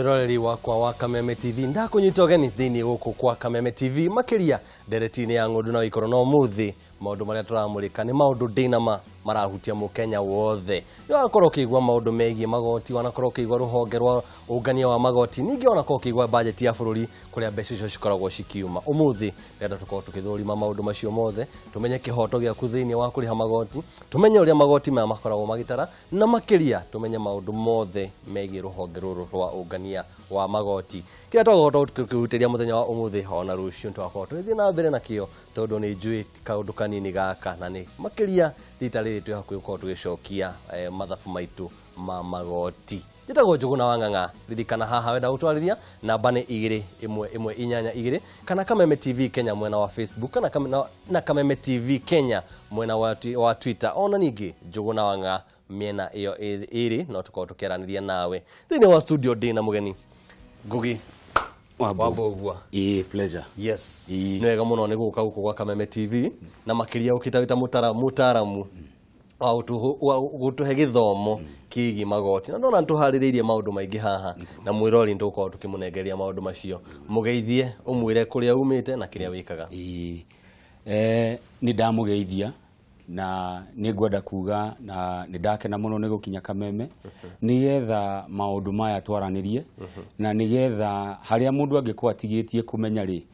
Mwiroreri wakwa wa Kameme TV ndakunyita geni thini guku kwa Kameme TV makiria nderetini ya ngundu na Uikaro no muthi maundu maria turamurika ni maundu dinama marahutia mukenya wothe yo akorwo kigwa maundu megie magoti wanakorwo kigwa ruhonge rwa ungania wa magoti ningi wanakorwo kigwa budget ya bururi kuria mbeca icio cikoragwo cikiuma umuthi ndenda tukorwo tukithurima maundu macio mothe tumenye kihoto giaku thini wa kuriha magoti tumenye uria magoti maya makoragwo magitara na makiria tumenye maundu mothe megie ruhonge ruru rwa ungania wa magoti kira twagoto tukihutiria muthenya wa umuthi ona rucio twakorwo tugithi na mbere na kio tondu ni njui kaundu kanini gaka na ni makiria rita tu hakuhi uko tugicokia mathafu maitu ma magoti njitagwo Njuguna wa Ng'ang'a ririkana haha wenda gutwarithia namba ni 21122 kana Kameme TV Kenya mwena wa Facebook kana na Kameme TV Kenya mwena wa Twitter ona ningi Njuguna wa Ng'ang'a miena iyo iri no tukorwo tukiaraniria nawe thini wa studio dina mugeni Ngugi wabogwa pleasure yes nwega muno ni guka guko kwa Kameme TV na makiria ukitawita mutaramu gutuhe githomo kigi magoti na ndona ntuhaririirie maundu maingi haha na mwirori nduko tukimunengeria maundu macio mugeithie umwire kuria umite na kiria wikaga ni ndamugeithia na ningwenda kuga na nindakena muno ni gukinya Kameme nigetha maundu maya twaranirie na nigetha haria mundu angikwa atigitie kumenya ri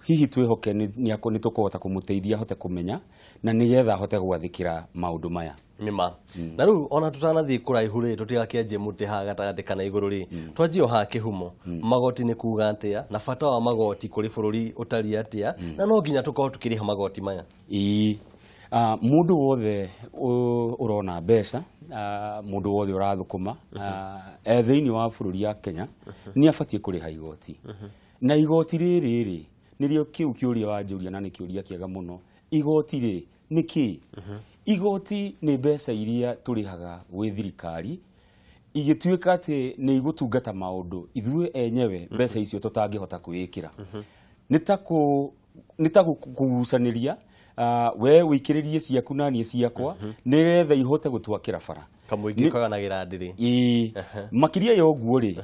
hihi twihoke ni tukuhota kumuteithia hote kumenya na nigetha hote gwathikira maundu maya nima na riu ona tutanathi kuraihu ri tutigakenje muti ha gatagati kana iguru ri twanjio ha kihumo magoti ni kuga atia na bata wa magoti kuri bururi utari atia na no nginya tukorwo tukiriha magoti maya mundu wothe urona mbeca mundu wothe urathukuma thiini wa bururi ya Kenya ni abatie kuriha igoti na igoti riri nirio kiuria wa njuria na ni kiuria kiega muno igoti ri niki igoti ni mbeca iria turihaga gwi thirikari igituika ati ni igutungata maundu ithue enyewe mbeca icio tutangihota kwikira nitaku kugucaniria we wikiririe ciaku na nie ciakwa nigetha ihote gutwakira bara kamuingi kaganagira ndiri makiria yoguo ri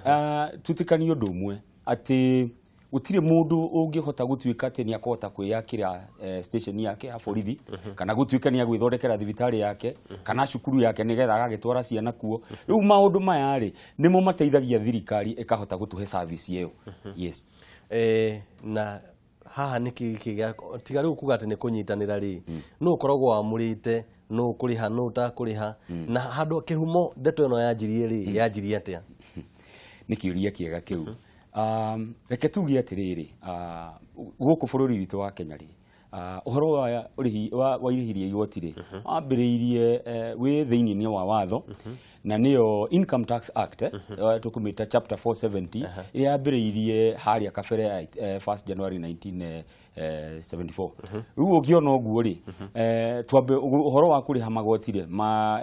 tutikani undu umwe ati gutire mundu ungihota gutuika ati ni akota kwiyakira station yake ya borithi kana gutuika ni agwithondekera thibitari yake kana cukuru yake nigetha agagitwara ciana kuo riu maundu maya ri nimo mateithagia thirikari ikahota gutuhe service iyo yes na haha niki tiga riu kuga ati ni kunyitanira ri no ukoragwo amurite no kuriha no takuriha na handu kihumo ndeto ino yanjirie ri yanjirie atia nikiuria kiega kiu reke tugie atiriri guku bururi witu wa Kenya ri uhoro wa urihi wa irihirie igoti ri ambiriirie wi thiini ni wa watho na niyo Income Tax Act tukumita chapter 470 iria ambiriirie haria kabere 1st January 1974 riu ugiona oguo ri twambe uhoro wa kuriha magoti ri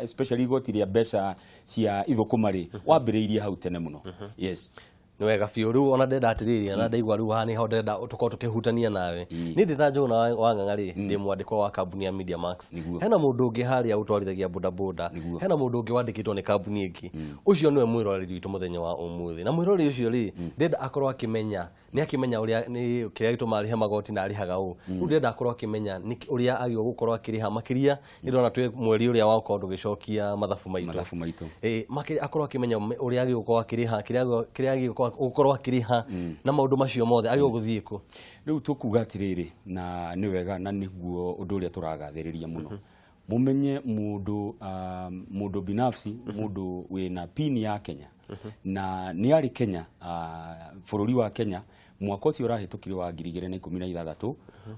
especially igoti ria mbeca cia ithukuma ri wambiriirie hau tene muno yes nwega biu riu ona ndenda atiriri na ndaigwa riu hani ho ndenda tukorwo tukihutania nawe ni ndita Njuguna wa Ng'ang'a ri ndi mwandiko wa kambuni ya Media Max hena mundu ungi haria utwarithagia boda hena mundu ungi wandikitwo ni kambuni iki ucio niwe mwiroreri witu muthenya wa umuthi na mwiroreri ucio ri ndenda akorwo akimenya ni akimenya uria ni kiria gituma arihe magoti na arihaga u ndenda akorwo akimenya ni uria agio gukorwo akiriha makiria ni ndona twi mweri uria wa ukorwo tugicokia mathafu maitu makiria akorwo akimenya uria agio gukorwo akiriha kiria agio ukorwo akiriha na maundu macio mothe agio guthie ku riu tukuga atiriri na ni wega na niguo undu uria turagathiriria muno mumenye mundu binafsi mundu wina pin ya Kenya na ni ari Kenya bururi wa Kenya mwaka ucio urahitukire wa 2016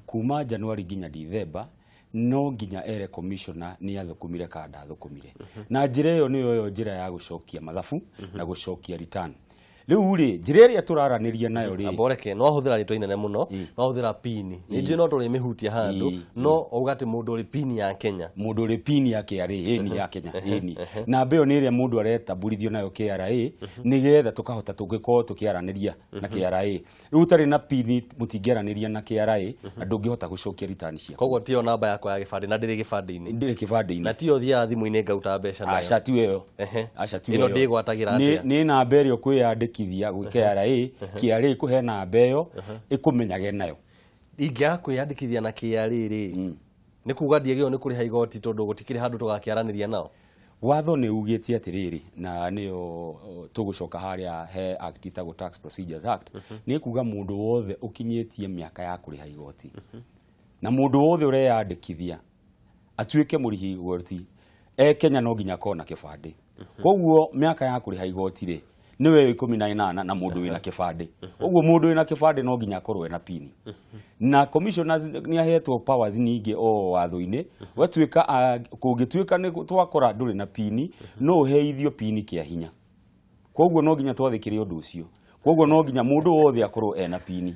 kuma January nginya December no nginya ere commissioner ni athukumire kada athukumire na njira iyo niyo yo njira ya gucokia mathafu na gucokia return riu ri njira iria turaraniria nayo ri aboreke no ahuthira rito inene muno no ahuthira pin ni njira no turi mihutia handu no ugati mundu ri pin ya Kenya mundu ri pin yake ari eni ya Kenya eni na mbeo ni iria mundu aretabulithio nayo KRA nigetha tukahota tugiko tukiaraniria na KRA riu tari na pin mutingiaraniria na KRA na ndungihota gucokia return cia koguo tio namba yakwa ya gibandi na ndiri gibandi-ini ndiri gibandi-ini na tio thia thimu-ini ngauta mbeca nayo aca tiwe yo ino ndigwatagira atia ni namba irio kwiyandiki kwiyandikithia gwĩ KRA KRA kuhena mbeyo ikumenyage nayo ingĩaga kwĩyandĩkithia na KRA rĩ nĩ kuga ndiagĩrĩirwo nĩ kũrĩha igoti tondũ gũtikĩrĩ handũ tũgakĩaranĩria nao watho nĩ ugĩtie atiriri na nĩyo tũgũcoka harĩa he act itagwo Tax Procedures Act nĩ kuga mũndũ wothe ũkinyĩtie mĩaka ya kũrĩha igoti na mũndũ wothe ũreyandĩkithia atuĩke mũrĩhi igoti Kenya no nginya akorwo na kĩbandĩ koguo mĩaka ya kũrĩha igoti rĩ niwe 18 na mũndũ wĩna kĩbandĩ koguo mũndũ wĩna kĩbandĩ no nginya akorwo ena pini na commissioners nĩ ahetwo powers nyingĩ o watho-inĩ watuĩka kũngĩtuĩka nĩ twakora ndũrĩ na pini no ũheithio pini kĩa hinya koguo no nginya twathĩkĩre ũndũ ũcio koguo no nginya mũndũ wothe akorwo ena pini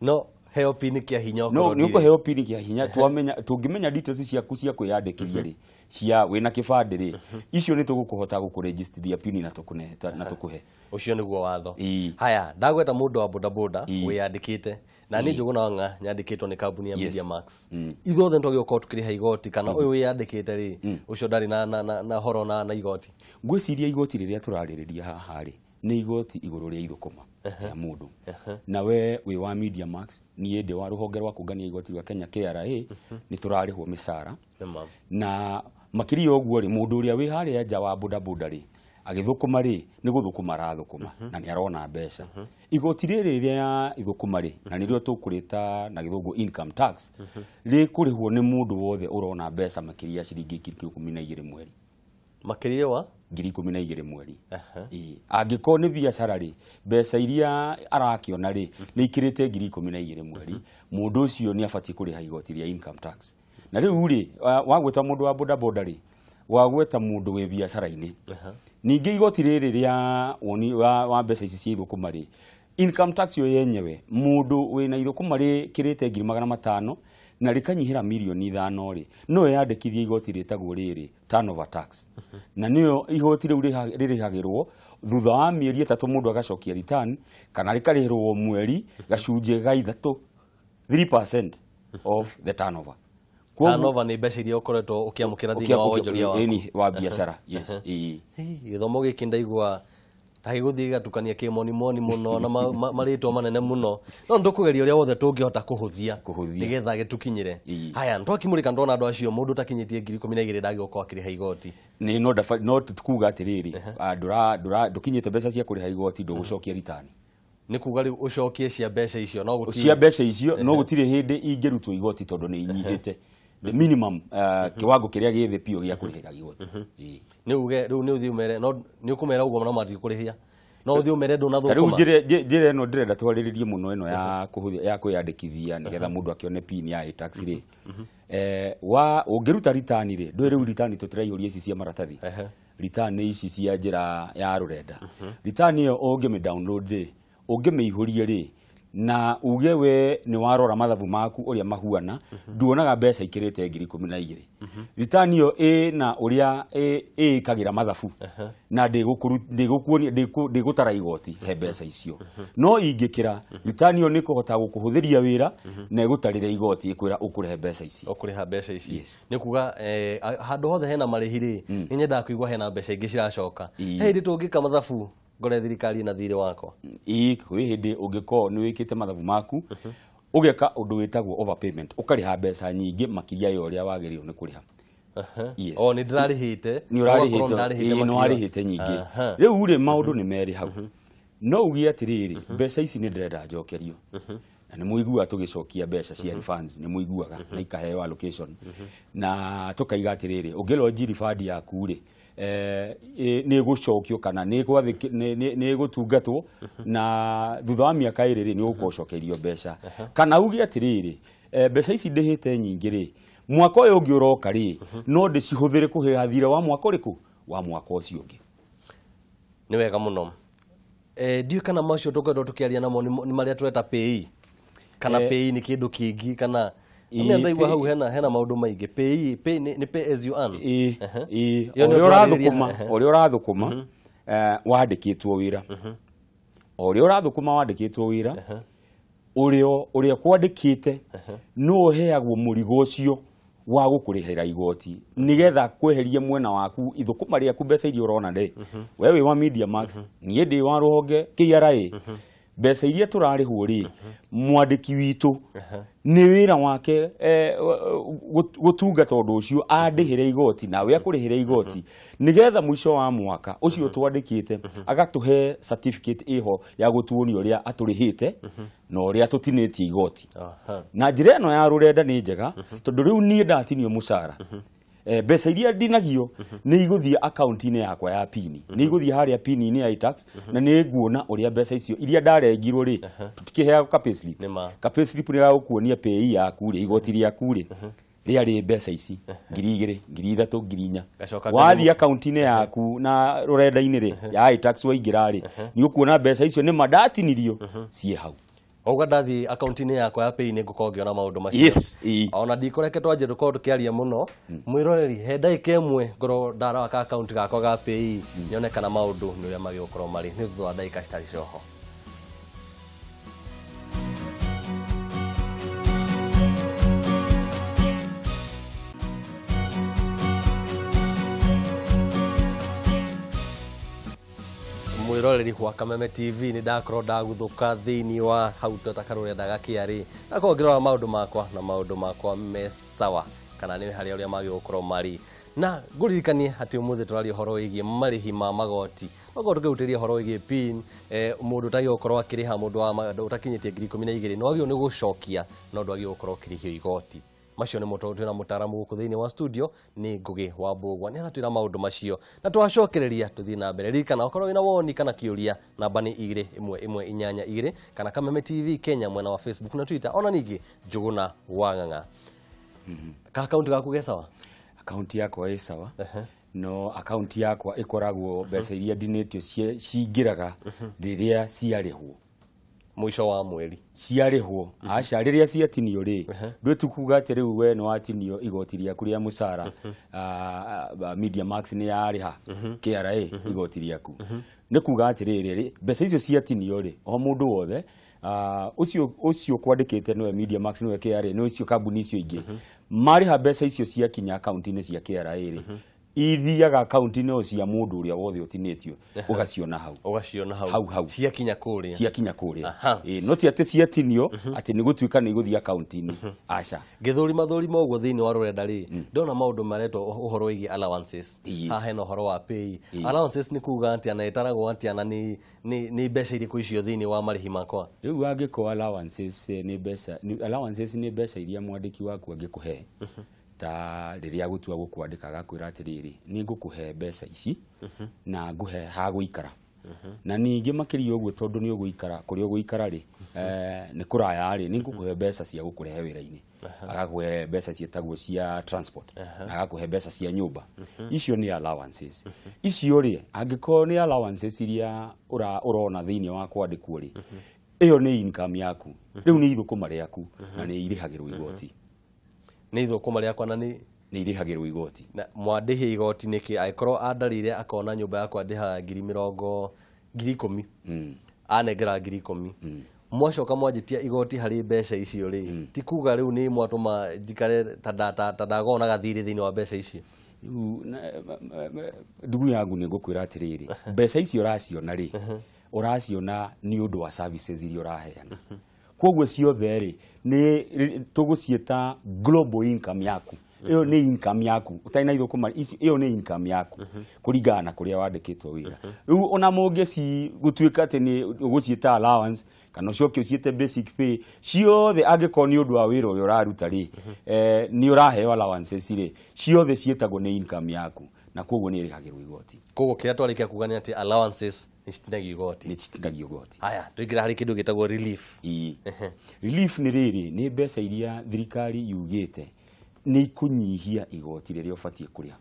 no heo pini kĩa hinya no nĩ ũkũheo pini kĩa hinya tũngĩmenya details ciaku cia kwĩyandĩkithia rĩ cia wĩna kĩbandĩ rĩ icio nĩ tũgũkũhota gũkũregistrithia pini na tũkũhe ucio nĩguo watho haya ndagweta mũndũ wa bodaboda wĩyandĩkĩte na nĩ njũgũ na ng'a nyandĩkĩtwo nĩ kambuni ya Media Max ithuothe nĩtwagĩrĩirwo tũkĩrĩha igoti kana ũyũ wĩyandĩkĩte rĩ ucio ndarĩ na horo na igoti ngwĩciria igoti rĩrĩa tũrarĩrĩria haha rĩ nĩ igoti igũrũ rĩa ithũkũma ya mũndũ na we wĩ wa Media Max niĩ ndĩ wa rũhonge rwa kũngania igoti rwa Kenya KRA nĩ tũrarĩhwo mĩcara na makĩria ũguo rĩ mũndũ ũrĩa wĩ harĩa nja wa bodaboda rĩ agĩthũkũma rĩ nĩ gũthũkũma arathũkũma na nĩ arona mbeca igoti rĩrĩ rĩa ithũkũma rĩ na nĩrĩo tũkũrĩta na gĩthũngũ income tax rĩkũrĩhwo nĩ mũndũ wothe ũrona mbeca makĩria ciringi 12,000 mweri makĩria wa 12,000 mweri angĩkorwo nĩ biacara rĩ mbeca iria arakĩona rĩ nĩ ikĩrĩte 12,000 mweri mũndũ ũcio nĩ abatie kũrĩha igoti rĩa income tax na rĩu rĩ wagweta mũndũ wa bodaboda rĩ wagweta mũndũ wĩ biacara-inĩ ningĩ igoti rĩrĩ rĩa woni wa mbeca ici cia ithũkũma rĩ income tax yo yenyewe mũndũ wĩna ithũkũma rĩ kĩrĩte 500,000 na rĩkanyihĩra milioni 5 rĩ no yandĩkithie igoti rĩtagwo rĩrĩ turnover tax na nĩyo igoti rĩu rĩrĩhagĩrwo thutha wa mĩeri 3 mũndũ agacokia return kana rĩkarĩhĩrwo mweri gacunjĩ ga 3% of the turnover turnover nĩ mbeca iria ũkoretwo ũkĩamũkĩra thĩinĩ wa wonjoria wa biacara gĩthomo gĩkĩ ndaigua gĩgũthiĩ gatukania kĩmoni mũno na marĩtwa manene mũno no ndũkũgeria ũrĩa wothe tũngĩhota kũhũthia nĩgetha gĩtukinyĩre haya twakimũrĩka ndona andũ acio mũndũ takinyĩtie 12,000 ndagĩoka akĩrĩha igoti no tukuga atĩrĩrĩ ndũkinyĩte mbeca cia kũrĩha igoti ndũgũcokia return nĩ kuga rĩu ũcokie cia mbeca icio no gũtirĩ hĩndĩ ingĩrutwo igoti tondũ nĩ inyihĩte the minimum kiwango kĩrĩa gĩ thĩ piũ gĩa kũrĩhĩra igoti nĩ uge rĩu nĩ ũthiĩ ũmere no nĩ ũkũmera ũguo na mathiĩ kũrĩhia no ũthiĩ ũmere ndũnathũkũma rĩu njĩra ĩno ndĩrenda twarĩrĩrie mũno ĩno ya kwĩyandĩkithia nĩgetha mũndũ akĩone pin ya tax rĩ ũngĩruta return rĩ ndũĩ rĩu return tũtiraihũria ici cia maratathi return ici cia njĩra ya rũrenda return ĩyo ũngĩmĩ download rĩ ũngĩmĩihũria rĩ na uge we nĩ warora mathabu maku ũrĩa mahuana nduonaga mbeca ikĩrĩte 12,000 return ĩyo na ũrĩa ĩkagĩra mathabu na ndĩgũtara igoti he mbeca icio no ingĩkĩra return ĩyo nĩ kũhota gũkũhũthĩria wĩra na ĩgũtarĩre igoti ĩkwĩra ũkũrĩhe mbeca ici nĩ kuga handũ hothe hena marĩhi rĩ nĩ nyendaga kũigua hena mbeca ingĩ ciracoka he hĩndĩ tũngĩka mathabu ngore thirikari na thirĩ wakwa kwĩ hĩndĩ ũngĩkorwo nĩ wĩkĩte mathabu maku ũgeka ũndũ wĩtagwo overpayment ũkarĩha mbeca nyingĩ makĩria ya ũrĩa wagĩrĩirwo nĩ kũrĩha nĩ ndĩrarĩhĩte nĩ warĩhĩte nyingĩ rĩu rĩ maũndũ nĩ merĩ hau no ugie atĩrĩrĩ mbeca ici nĩ ndĩrenda njokerio na nĩ mũiguaga tũgĩcokia mbeca cia refunds nĩ mũiguaga na ikaheo allocation na tũkaiga atĩrĩrĩ ũngĩlonji refund yaku rĩ nĩ gũcokio kana nĩ gũtungatwo na thutha wa mĩaka 2 rĩ nĩ ũgũcokerio mbeca kana uge atĩrĩrĩ mbeca ici ndĩhĩte nyingĩ rĩ mwaka ũyũ ũngĩ ũroka rĩ no ndĩcihũthĩre kũhĩra thirĩ wa mwaka ũrĩkũ wa mwaka ũcio ũngĩ nĩ wega mũno ndiũ kana macio tũkwenda tũkĩaria namo nĩ marĩa tũreta pay kana pay nĩ kĩndũ kĩngĩ kana nĩ ndaigua hau hena maũndũ maingĩ pay nĩ pay as you earn ũrĩa ũrathũkũma wandĩkĩtwo wĩra ũrĩa ũrathũkũma wandĩkĩtwo wĩra ũrĩa kwandĩkĩte no ũheagwo mũrigo ũcio wa gukurihira igoti nigetha kweheria mwena waku ithukuma riaku mbeca iria urona ri wewe wa Media Max nie ndi wa ruhonge KRA mbeca iria turarihwo ri mwandiki witu ni wira wake gutunga tondu ucio andihire igoti nawe akurihire igoti nigetha mwisho wa mwaka ucio twandikite agatuhe certificate iho ya gutuonia uria aturihite na uria tutinitie igoti na njira eno ya rurenda ni njega tondu riu nie ndatinio mucara mbeca iria ndinagio ni iguthie account-ini yakwa ya pini ni iguthie haria pini-ini ya tax na ni nguona uria mbeca icio iria ndarengirwo ri tutikihea kapayslip kapayslip ni ragukuonia pay yaku ri igoti riaku ri riari mbeca ici 2,000 3,000 4,000 wathi account-ini yaku na rurenda-ini ri ya tax waingira ri ni ukuona mbeca icio ni mandatinirio cie hau Oga ndathi account-ini yakwa ya pay ni ngukongiona maundu macio. Yes. Ona ndikoreke twaje dukorwo tukiaria muno. Mwiroreri he ndaika imwe ngoro ndara wa account gakwa ga pay nyone kana maundu ni uria magiokorwo mari ni thutha wa ndaika citari coho. Mwiroreri kwa Kameme TV ni ndakorwo ndaguthuka thiini wa hau tutakarure ndagakiari akongerera maundu makwa me sawa kana ni hari uria magiokorwo mari na nguririkanie ati umuthi turari horo wigie marihi ma magoti tukirutiria horo wigie pin mundu tagiokorwo akiriha mundu wa utakinyitie 12,000 no agio ni gucokia no ndu agiokorwo kirihio igoti macio ni mutondu na mutaramu guku thiini wa studio ni Ngugi wa Mbugwa ni aratwira maundu macio na twacokereria tuthii na mbere ririkana okorwo ina woni kana kiuria namba ni 212 kana Kameme TV Kenya mwena wa Facebook na Twitter ona ningi Njuguna Wang'ang'a ka account gaku ge sawa account yakwa ĩ sawa no account yakwa ikoragwo mbeca iria ndinetio cingiraga riria ciarihwo mwisho wa mweri ciarihwo aca riria ciatinio ri ndwe tukuga ati riu we no atinio igoti riaku ria mucara Media Max ni yariha KRA igoti riaku ni kuga ati riri mbeca icio ciatinio ri o mundu wothe ucio kwandikite no Media Max no KRA no icio kambuni icio ingi mariha mbeca icio ciakinya account-ini cia KRA ri ithiaga account-ini o cia mundu uria wothe utinetio ugaciona hau ciakinya kuria no ti ati ciatinio ati ni gutuika ni guthia account-ini aca githurima uguo thiini wa rurenda ri ndona maundu mareto uhoro wigi allowances haha no uhoro wa pay allowances ni kuga anti anaetaragwo anti ana ni mbeca iriku icio thiini wa marihi makwa riu angiko allowances ni mbeca iria mwandiki waku angikuhe ta riria gutua gukwandika gakwira atiriri ni ngukuhe mbeca ici na nguhe ha guikara na ningi makiri uguo tondu ni uguikara kuri uguikara ri ni kuraya ri ni ngukuhe mbeca cia gukurehe wira-ini agakuhe mbeca cietagwo cia transport agakuhe mbeca cia nyumba icio ni allowances icio ri angiko ni allowances iria urona thiini wa kwandikwo ri iyo ni income yaku riu ni ithukuma riaku na ni irihagirwo igoti ni ithukuma riakwa na ni irihagirwo igoti na mwandihi igoti niki aikorwo andarire akona nyumba yakwa ndiha 10,000 anengera 10,000 mwacoka mwanjitia igoti hari mbeca icio ri ti kuga riu ni mwatuma njikare tandagona gathiri thiini wa mbeca icio ndugu yangu ni ngukwira atiriri mbeca icio uraciona ri uraciona ni undu wa services iria uraheana kogwo ciothe ri ni tugucieta global income yaku iyo ni income yaku utaina ithukuma iyo ni income yaku kuringana kuria wandikitwo wira riu ona mungi ci gutuika ati ni gucieta allowance kana ucoke uciete basic pay ciothe angikoni undu wa wira uyu uraruta ri ni uraheo allowances ri ciothe cietagwo ni income yaku na kogwo ni irihagirwo igoti kogwo kiria twarikia kugania ati allowances ni citinagio igoti haya tuingira hari kindu gitagwo relief relief ni riri ni mbeca iria thirikari yugite ni kunyihia igoti riria ubatie kuria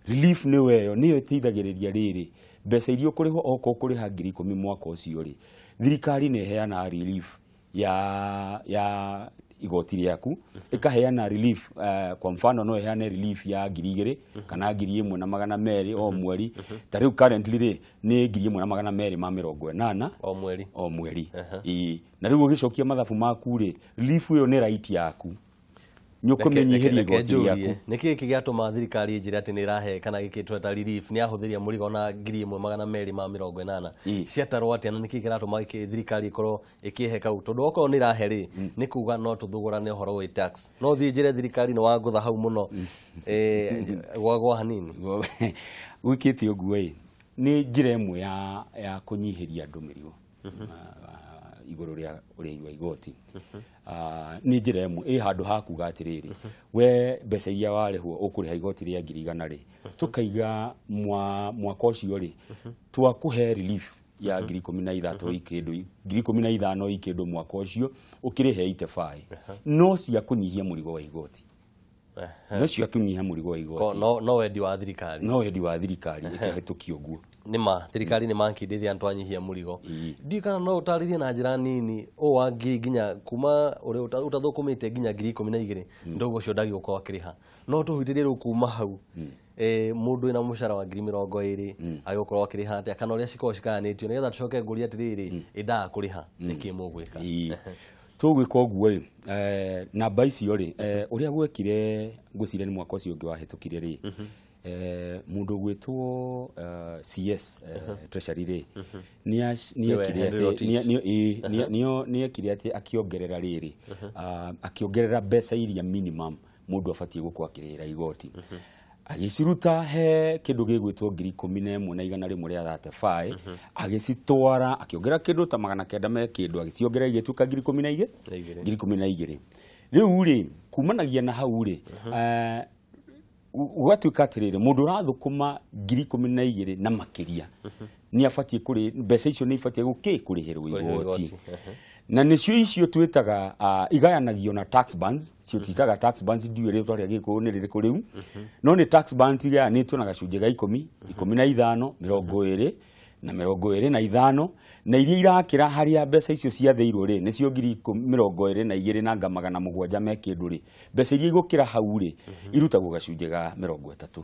relief ni weyo ni iteithagiriria riri mbeca iria ukuriho oko kuriha 10,000 mwaka ucio ri thirikari ne heana relief ya igoti riaku ikaheana relief kwa mfano no heane relief ya 2,000 kana 1,200 o mweri tariu currently ri ni 1,280 o mweri na riu ugicokia mathabu maku ri relief iyo ni right yaku nyukumenyihiria igoti rĩaku. Niki kigatuma thirikari njira ati ni rahe kana gikitweta relief ni ahuthiria murigo na 1280 ciatarwo ati na niki kiratuma thirikari ikorwo ikihe kau tondu okorwo ni rahe ri ni kuga no tuthugurane uhoro wa tax no thi njire thirikari ni wangutha hau muno gwagwa hanini wikite uguo ni njira imwe ya kunyihiria andu mirigo iguru ria uri wa igoti ni njira imwe handu hakuga atiriri we mbeca iria warihwo ukuriha igoti ria 100 ri tukaiga mwaka ucio ri twakuhe relief ya 13 ikindu 15 ikindu mwaka ucio ukirihe 85 no cia kunyihia murigo wa igoti no cia kunyihia murigo wa igoti no wendi wa thirikari ikahetukio guo nima thirikari ni mankindithia antu anyihia murigo ndi kana no utarithie na njira nini o wangi nginya kuma uri utathukumite nginya 12 ndogo cio ndagi gukwa akiriha no tuhitirie ru kuma hau mundu ina mushara wa 20 agokorwo akiriha atia kana uria ciko cikanitio nigetha tucoke nguria atiriri inda kuriha niki mugwika tugwika uguo namba icio ri uria gwekire ngwicire ni mwaka ucio ungi wahetukire ri mundu gwitwo CS treasury ri ni ekire ati akiongerera riri akiongerera mbeca iria minimum mundu afatie gukwa kirira igoti agiciruta he kindu gigwitwo 11,100 ria 35 agicitwara akiongera kindu ta 900 me kindu agiciongerera igituka 12,000 riu ri kumanagia na hau ri gwatuika atiriri mundu rathukuma 12,000 na makiria ni afatie kuri mbeca icio ni ifatie kurihirwo igoti na nicio icio twitaga igayanagio na tax bands cio titaga tax bands ndiwe ri twaria giko ni ririku riu no ni tax bands ya ni tuna gacunje ga 10 15 20 na 25 na iria irakira haria mbeca icio ciatheirwo ri nicio 22 na ngamagana mugwanja me kindu ri mbeca iria igukira hau ri irutagwo gacunje ga 30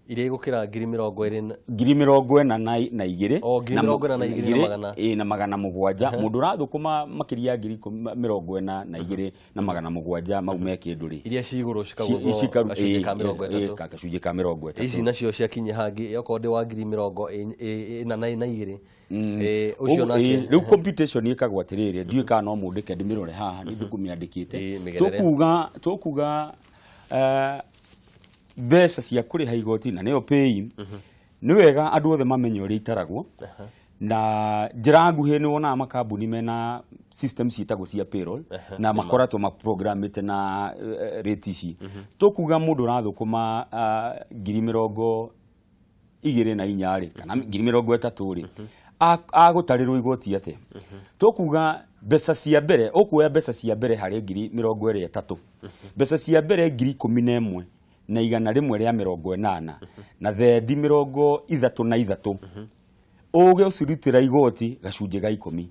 iria igukira 20 na magana mugwanja mundu rathukuma makiria 42 na magana mugwanja mau me kindu ri iria ciguru cikagwo gacunje ka 30 ici nacio ciakinya hangi yoko ndi wa 20 ucio nake riu computation ikagwa atiriri ndiwe kana no mundike ndimirore haha ni ndikumiandikite tukuga mbeca cia kuriha igoti na niyo pay ni wega andu othe mamenye uri itaragwo na njira nguhi ni wona makambuni mena system ciitagwo cia payroll na makoratwo ma programmite na rate ici tukuga mundu rathukuma 24 kana 30 ri agutarirwo igoti ate tukuga mbeca cia mbere ukuoya mbeca cia mbere hari 23 mbeca cia mbere 11 na 180 na thendi 33 uge ucirutira igoti gacunje ga 10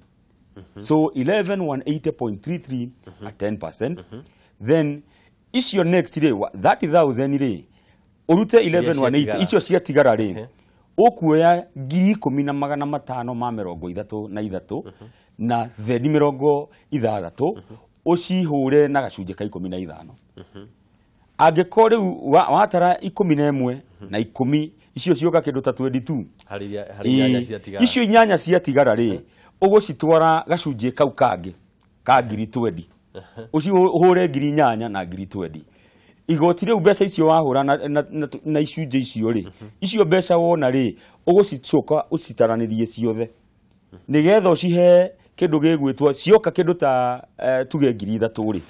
so 11,180.33 at 10% then icio next ri 30,000 ri urute 11,180 icio cia tigara ri ukuoya 10,533 na thendi 60 ucihure na gacunje ka 15 angekore watara 11 na 10 icio cioka kindu ta 22 icio inyanya cia tigara ri ugucitwara gacunje kau kangi ka 20 ucio hure 8,000 na 20 igoti riu mbeca icio wahura na icunje icio ri icio mbeca wona ri ugucicoka ucitaranirie ciothe nigetha ucihe kindu gigwitwo cioka kindu ta tuge 3,000 ri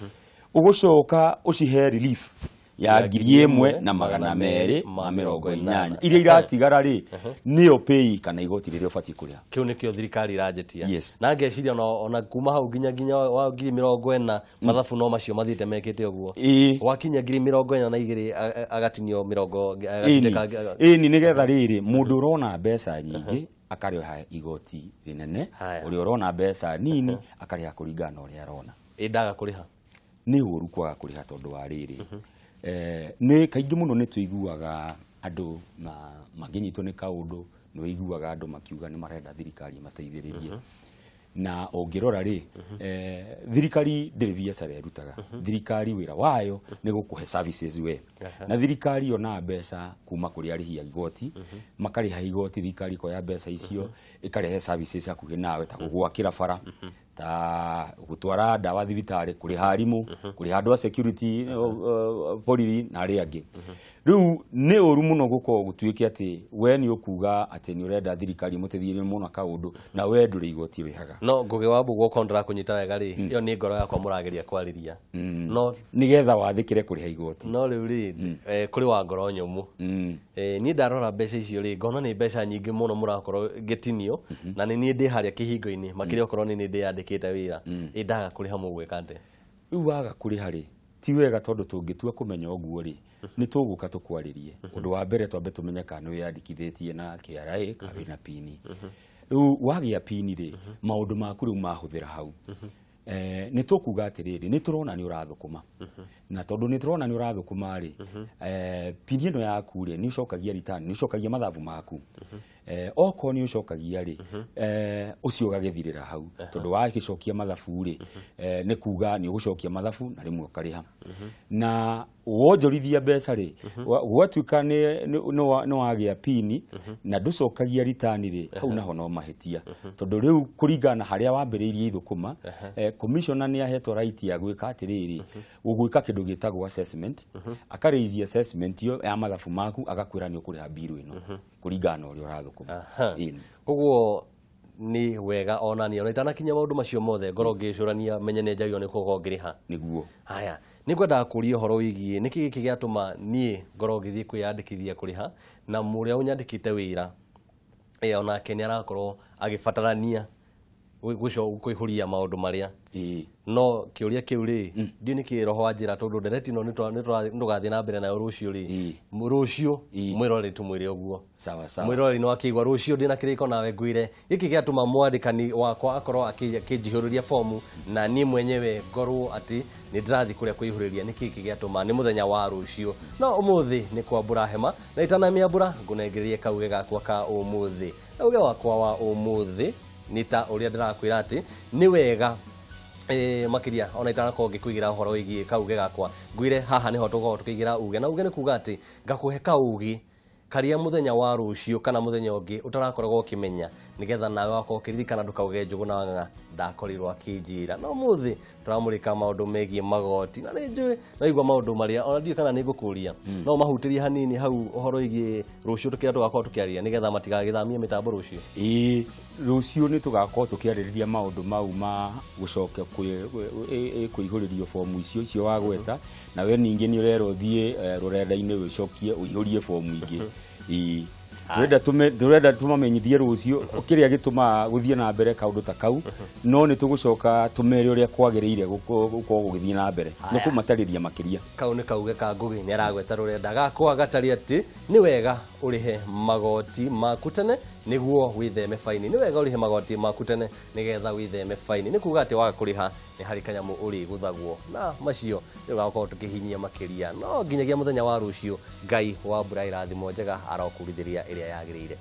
ugucoka ucihe relief ya 1,280 iria iratigara ri niyo pay kana igoti riria ufati kuria kiu nikio thirikari irajetia na ngeciria ona kuma hau nginya wa 40 mathabu no macio mathite mekite uguo wakinya 42 agatinio 40 ni nigetha riri mundu urona mbeca nyingi akarioha igoti rinene uri urona mbeca nini akariha kuringana uria arona ndaga kuriha ni uru kwaga kuriha tondu wa riri ni kaingi muno ni tuiguaga andu manginyitwo ni kaundu ni wiguaga andu makiuga ni marenda thirikari mateithiririe na ongirora ri thirikari ndiri biacara irutaga thirikari wira wayo ni gukuhe services we na thirikari ona mbeca kuma kuri arihi igoti makariha igoti thirikari ko ya mbeca icio ikarehe services akuhe nawe ta kugwakira bara ta gutwara dawa thibitari kuri harimu kuri handwa security borithi na ari angi riu ni uru muno guko gutuike ati we ni ukuga ati ni urenda thirikari mutithire muno kaundu na we nduri igoti rihaga no ngugi wa bugo kontra kunyita wega ri iyo ni ngoro yakwa murageria kwariria no nigetha wathikire kuri ha igoti no riu ri kuri wa ngoro nyumu ni ndarora mbeca icio ri ngona ni mbeca nyingi muno murakorwo gitinio na ni ndi haria kihingo-ini makiri okorwo ni ndi yandikite wira indaga kuri hamwe gwikande riu waga kuri hari ti wega tondu tungitua kumenya oguo ri ni tuguka tukwaririe undu wa mbere twambe tumenye kana we yandikithitie na KRA kana na pini riu wagia pini ri maundu maku riu mahuthira hau ni tukuga atiriri ni turona ni urathukuma na tondu ni turona ni urathukuma ri pini ino yaku ri ni ucokagia return ni ucokagia mathabu maku oko ni ucokagia ri ucio gagithirira hau tondu wa gicokia mathabu ri ni kuga ni ugucokia mathabu na rimwe ukariha na wonjorithia mbeca ri gwatuika no wagia pini na nducokagia return ri hau naho no mahitia tondu riu kuringana haria wambiriirie ithukuma commissioner ni ahetwo right ya gwika atiriri ugwika kindu gitagwo assessment akaraise assessment yo ya mathabu maku agakwira ni ukuriha biru ino kuringana uri urathukuma koguo ni wega onani ona itanakinya maundu macio mothe ngoro ngicurania menye ne njagio ni kugongiriha niguo haya ni kwenda kuria horo wigie niki giki giatuma nie ngoro ngithii kwiyandikithia kuriha na muria unyandikite wira ona kenya arakorwo agifatarania guco kuihuria maundu maria no kiuria kiu ri ndi ni kiroho wa njira tondu ndereti no ndugathie na mbere na rucio ri rucio mwirori tumwire oguo sawa sawa mwirori no akigwa rucio ndina kiriko nawe ngwire giki giatuma mwandikani wakwa akorwo akijihuriria fomu na ni mwenyewe ngorwo ati ni ndirathi kuria kuihuriria niki giki giatuma ni muthenya wa rucio no umuthi ni kwa burahema na itanamia bura ngunengererie kauge gakwa ka umuthi auge wakwa wa umuthi nita uria ndirakwira ati ni wega makiria ona itanakorwo ngikuigira horo wigie kauge gakwa ngwire haha niho tugo tukigira uge na uge ni kuga ati ngakuhe kaugi karia muthenya wa rucio kana muthenya ungi utarakorwo ukimenya nigetha nawe wakorwo kiririkana ndukauge njugu na wanga ndakorirwo akinjira no muthi turamurika maundu megie magoti na ninjui no igwa maundu maria ona ndio kana nigukuria no mahutirie hanini hau uhoro igie rucio tukira tugakorwo tukiaria nigetha matigagithamie mitambo rucio rucio ni tugakorwo tukiaririria maundu mau ma gucoka kuihuririo fomu icio wagweta na we ningi ni urero thie rurenda-ini wicokie uihurie fomu ingi turenda tumamenyithie rucio kiria gituma guthie na mbere kaundu ta kau no ni tugucoka tumere uria kwagiriire gukorwo gugithie na mbere no kumatariria makiria kau ni kauge ka ngugi ni aragweta rurenda gakwa gatari ati ni wega urihe magoti maku tene niguo witheme faini ni wega urihe magoti maku tene nigetha witheme faini ni kuga ati waga kuriha ni hari kanyamu uri guthagwo na macio ugakorwo tukihinyia makiria no nginyagia muthenya wa rucio ngai wa mbura irathimo njega arokurithiria iria yagirire